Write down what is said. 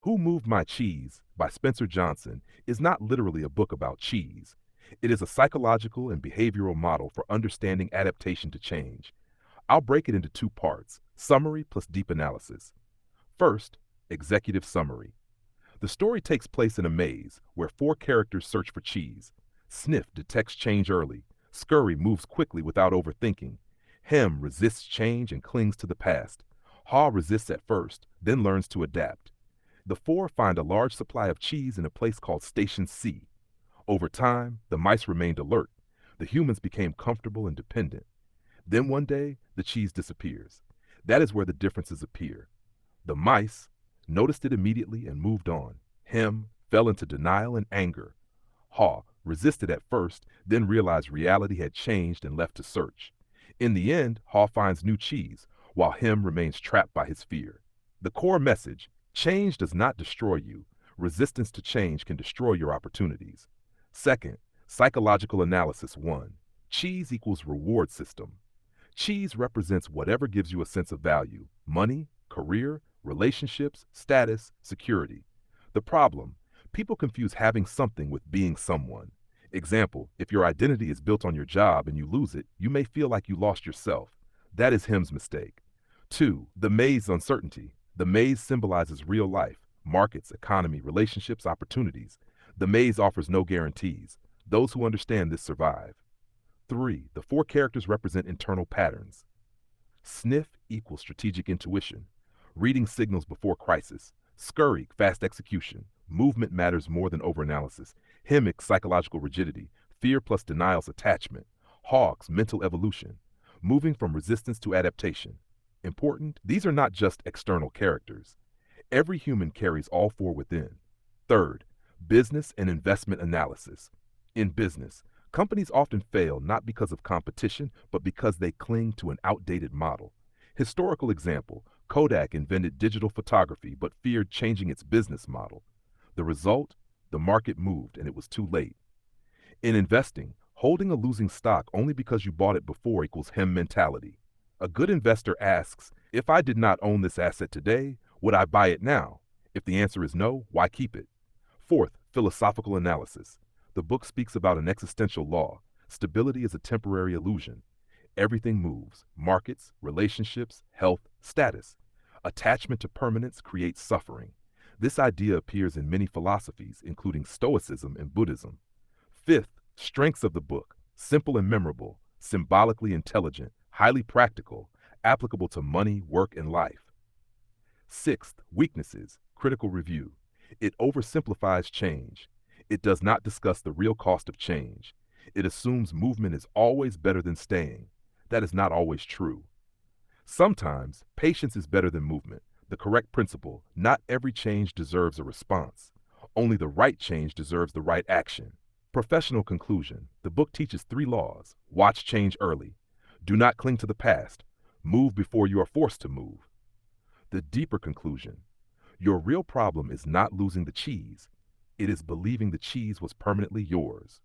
Who Moved My Cheese by Spencer Johnson is not literally a book about cheese. It is a psychological and behavioral model for understanding adaptation to change. I'll break it into two parts, summary plus deep analysis. First, executive summary. The story takes place in a maze where four characters search for cheese. Sniff detects change early. Scurry moves quickly without overthinking. Hem resists change and clings to the past. Haw resists at first, then learns to adapt. The four find a large supply of cheese in a place called Station C. Over time, the mice remained alert. The humans became comfortable and dependent. Then one day, the cheese disappears. That is where the differences appear. The mice noticed it immediately and moved on. Hem fell into denial and anger. Haw resisted at first, then realized reality had changed and left to search. In the end, Haw finds new cheese, while Hem remains trapped by his fear. The core message: change does not destroy you. Resistance to change can destroy your opportunities. Second, psychological analysis 1. Cheese equals reward system. Cheese represents whatever gives you a sense of value: money, career, relationships, status, security. The problem: people confuse having something with being someone. Example, if your identity is built on your job and you lose it, you may feel like you lost yourself. That is Hem's mistake. 2. The maze uncertainty. The maze symbolizes real life, markets, economy, relationships, opportunities. The maze offers no guarantees. Those who understand this survive. 3. The four characters represent internal patterns. Sniff equals strategic intuition, reading signals before crisis. Scurry, fast execution. Movement matters more than overanalysis. Hemic, psychological rigidity. Fear plus denial's attachment. Hogs, mental evolution. Moving from resistance to adaptation. Important, these are not just external characters. Every human carries all four within. Third, business and investment analysis. In business, companies often fail not because of competition, but because they cling to an outdated model. Historical example: Kodak invented digital photography but feared changing its business model. The result? The market moved and it was too late. In investing, holding a losing stock only because you bought it before equals Hem mentality. A good investor asks, if I did not own this asset today, would I buy it now? If the answer is no, why keep it? Fourth, philosophical analysis. The book speaks about an existential law. Stability is a temporary illusion. Everything moves: markets, relationships, health, status. Attachment to permanence creates suffering. This idea appears in many philosophies, including Stoicism and Buddhism. Fifth, strengths of the book: simple and memorable, symbolically intelligent, highly practical, applicable to money, work, and life. Sixth, weaknesses: critical review. It oversimplifies change. It does not discuss the real cost of change. It assumes movement is always better than staying. That is not always true. Sometimes, patience is better than movement. The correct principle: not every change deserves a response. Only the right change deserves the right action. Professional conclusion: the book teaches 3 laws. Watch change early. Do not cling to the past. Move before you are forced to move. The deeper conclusion: your real problem is not losing the cheese. It is believing the cheese was permanently yours.